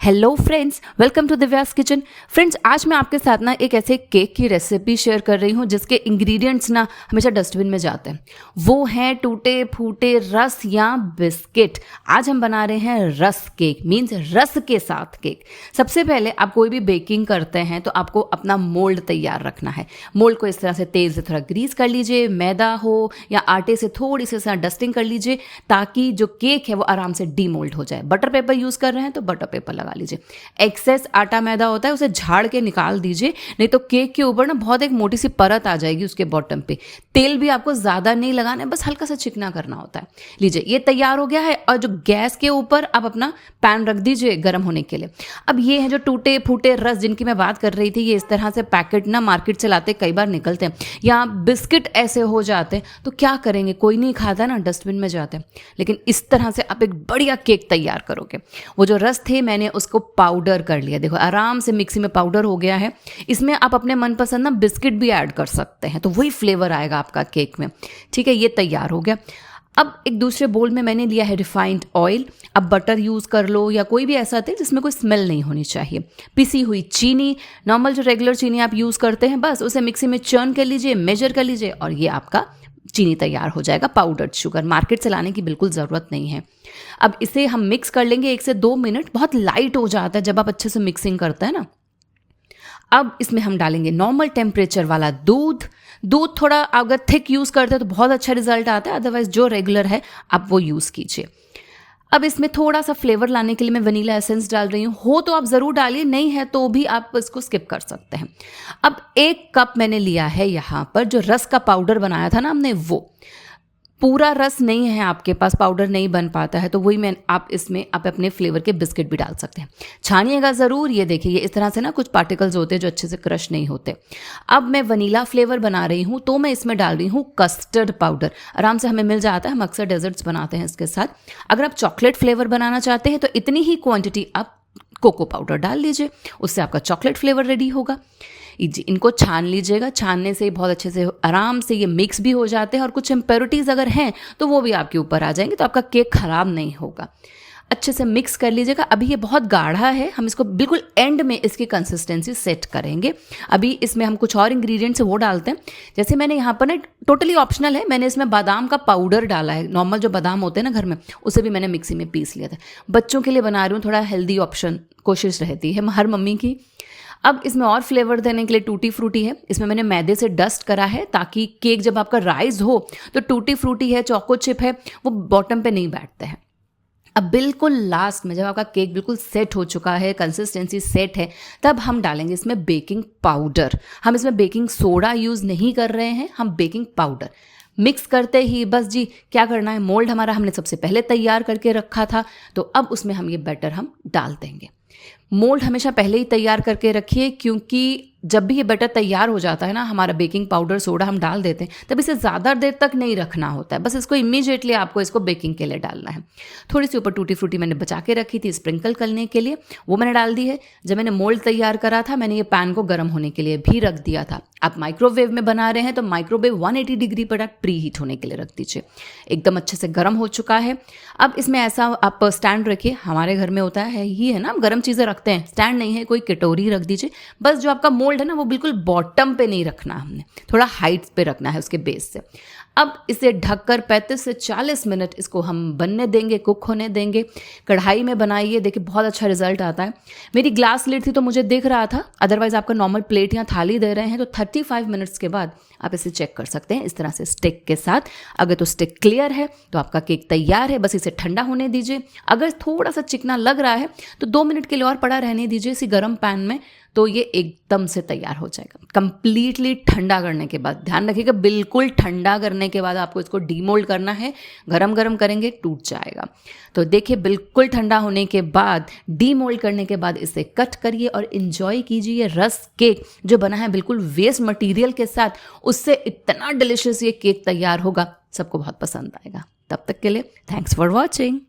Hello friends, welcome to Divya's kitchen. Friends, आज मैं आपके साथ ना एक ऐसे केक की रेसिपी शेयर कर रही हूँ जिसके इंग्रेडिएंट्स ना हमेशा डस्टबिन में जाते हैं। वो हैं टूटे फूटे रस या बिस्किट। आज हम बना रहे हैं रस केक, मीन्स रस के साथ केक। सबसे पहले आप कोई भी बेकिंग करते हैं तो आपको अपना मोल्ड तैयार रखना है। मोल्ड को इस तरह से तेल से थोड़ा ग्रीस कर लीजिए, मैदा हो या आटे से थोड़ी सी डस्टिंग कर लीजिए ताकि जो केक है वो आराम से डीमोल्ड हो जाए। बटर पेपर यूज़ कर रहे हैं तो बटर पेपर लगा लीजिए। एक्सेस आटा मैदा होता है उसे झाड़ के निकाल दीजिए, नहीं तो केक के ऊपर ना बहुत एक मोटी सी परत आ जाएगी उसके बॉटम पे। तेल भी आपको ज़्यादा नहीं लगाना है, बस हल्का सा चिकना करना होता है। लीजिए, ये तैयार हो गया है और जो गैस के ऊपर आप अपना पैन रख दीजिए गर्म होने के लिए। अब ये है जो टूटे फूटे रस जिनकी मैं बात कर रही थी, ये इस तरह से पैकेट ना मार्केट से लाते कई बार निकलते हैं या बिस्किट ऐसे हो जाते हैं, तो क्या करेंगे, कोई नहीं खाता ना, डस्टबिन में जाते हैं। लेकिन इस तरह से आप एक बढ़िया केक तैयार करोगे। वो जो रस थे मैंने उसको पाउडर कर लिया, देखो आराम से मिक्सी में पाउडर हो गया है। इसमें आप अपने मनपसंद ना बिस्किट भी ऐड कर सकते हैं तो वही फ्लेवर आएगा आपका केक में। ठीक है, ये तैयार हो गया। अब एक दूसरे बोल में मैंने लिया है रिफाइंड ऑयल। अब बटर यूज़ कर लो या कोई भी ऐसा तेल जिसमें कोई स्मेल नहीं होनी चाहिए। पिसी हुई चीनी, नॉर्मल जो रेगुलर चीनी आप यूज़ करते हैं, बस उसे मिक्सी में चर्न कर लीजिए, मेजर कर लीजिए और ये आपका चीनी तैयार हो जाएगा। पाउडर्ड शुगर मार्केट से लाने की बिल्कुल ज़रूरत नहीं है। अब इसे हम मिक्स कर लेंगे 1 से 2 मिनट। बहुत लाइट हो जाता है जब आप अच्छे से मिक्सिंग करते हैं ना। अब इसमें हम डालेंगे नॉर्मल टेम्परेचर वाला दूध। दूध थोड़ा अगर थिक यूज़ करते हैं तो बहुत अच्छा रिजल्ट आता है, अदरवाइज जो रेगुलर है आप वो यूज़ कीजिए। अब इसमें थोड़ा सा फ्लेवर लाने के लिए मैं वनीला एसेंस डाल रही हूँ। हो तो आप ज़रूर डालिए, नहीं है तो भी आप इसको स्किप कर सकते हैं। अब 1 कप मैंने लिया है यहाँ पर जो रस का पाउडर बनाया था ना हमने, वो पूरा रस नहीं है आपके पास, पाउडर नहीं बन पाता है, तो वही आप इसमें आप अपने फ्लेवर के बिस्किट भी डाल सकते हैं। छानिएगा ज़रूर। ये देखिए, ये इस तरह से ना कुछ पार्टिकल्स होते हैं जो अच्छे से क्रश नहीं होते। अब मैं वनीला फ्लेवर बना रही हूँ तो मैं इसमें डाल रही हूँ कस्टर्ड पाउडर। आराम से हमें मिल जाता है, हम अक्सर डेजर्ट्स बनाते हैं इसके साथ। अगर आप चॉकलेट फ्लेवर बनाना चाहते हैं तो इतनी ही क्वान्टिटी आप कोको पाउडर डाल लीजिए, उससे आपका चॉकलेट फ्लेवर रेडी होगा। इनको छान लीजिएगा। छानने से बहुत अच्छे से आराम से ये मिक्स भी हो जाते हैं और कुछ इम्प्योरिटीज़ अगर हैं तो वो भी आपके ऊपर आ जाएंगे, तो आपका केक ख़राब नहीं होगा। अच्छे से मिक्स कर लीजिएगा। अभी ये बहुत गाढ़ा है, हम इसको बिल्कुल एंड में इसकी कंसिस्टेंसी सेट करेंगे। अभी इसमें हम कुछ और इंग्रेडिएंट्स वो डालते हैं। जैसे मैंने यहाँ पर ना टोटली ऑप्शनल है, मैंने इसमें बादाम का पाउडर डाला है। नॉर्मल जो बादाम होते हैं ना घर में, उसे भी मैंने मिक्सी में पीस लिया था। बच्चों के लिए बना रही हूँ, थोड़ा हेल्दी ऑप्शन कोशिश रहती है हर मम्मी की। अब इसमें और फ्लेवर देने के लिए टूटी फ्रूटी है। इसमें मैंने मैदे से डस्ट करा है ताकि केक जब आपका राइज हो तो टूटी फ्रूटी है, चोको चिप है, वो बॉटम पे नहीं बैठते हैं। अब बिल्कुल लास्ट में जब आपका केक बिल्कुल सेट हो चुका है, कंसिस्टेंसी सेट है, तब हम डालेंगे इसमें बेकिंग पाउडर। हम इसमें बेकिंग सोडा यूज़ नहीं कर रहे हैं, हम बेकिंग पाउडर मिक्स करते ही बस जी क्या करना है, मोल्ड हमारा हमने सबसे पहले तैयार करके रखा था, तो अब उसमें हम ये बैटर हम डाल देंगे। मोल्ड हमेशा पहले ही तैयार करके रखिए, क्योंकि जब भी ये बैटर तैयार हो जाता है ना, हमारा बेकिंग पाउडर सोडा हम डाल देते हैं, तब इसे ज़्यादा देर तक नहीं रखना होता है, बस इसको इमीडिएटली आपको इसको बेकिंग के लिए डालना है। थोड़ी सी ऊपर टूटी फ्रूटी मैंने बचा के रखी थी स्प्रिंकल करने के लिए, वो मैंने डाल दी है। जब मैंने मोल्ड तैयार करा था मैंने ये पैन को गर्म होने के लिए भी रख दिया था। आप माइक्रोवेव में बना रहे हैं तो माइक्रोवेव 180 डिग्री पर आप प्री हीट होने के लिए रख दीजिए। एकदम अच्छे से गर्म हो चुका है। अब इसमें ऐसा आप स्टैंड रखिए, हमारे घर में होता है ही है ना, हम गर्म चीज़ें रखते हैं, स्टैंड नहीं है कोई कटोरी रख दीजिए। बस जो आपका मोल्ड है ना वो बिल्कुल बॉटम पे नहीं रखना, हमने थोड़ा हाइट पे रखना है उसके बेस से। अब इसे ढककर 35 से 40 मिनट इसको हम बनने देंगे, कुक होने देंगे। कढ़ाई में बनाइए, देखिए बहुत अच्छा रिजल्ट आता है। मेरी ग्लास लिड थी तो मुझे दिख रहा था, अदरवाइज आपका नॉर्मल प्लेट या थाली दे रहे हैं तो 35 मिनट्स के बाद आप इसे चेक कर सकते हैं इस तरह से स्टिक के साथ। अगर तो स्टिक क्लियर है तो आपका केक तैयार है, बस इसे ठंडा होने दीजिए। अगर थोड़ा सा चिकना लग रहा है तो 2 मिनट के लिए और पड़ा रहने दीजिए इसी गर्म पैन में, तो ये एकदम से तैयार हो जाएगा। कंप्लीटली ठंडा करने के बाद, ध्यान रखिएगा बिल्कुल ठंडा करने के बाद आपको इसको डीमोल्ड करना है। गरम गरम करेंगे टूट जाएगा। तो देखिए बिल्कुल ठंडा होने के बाद, डीमोल्ड करने के बाद इसे कट करिए और इन्जॉय कीजिए। रस केक जो बना है बिल्कुल वेस्ट मटेरियल के साथ, उससे इतना डिलिशियस ये केक तैयार होगा, सबको बहुत पसंद आएगा। तब तक के लिए थैंक्स फॉर वॉचिंग।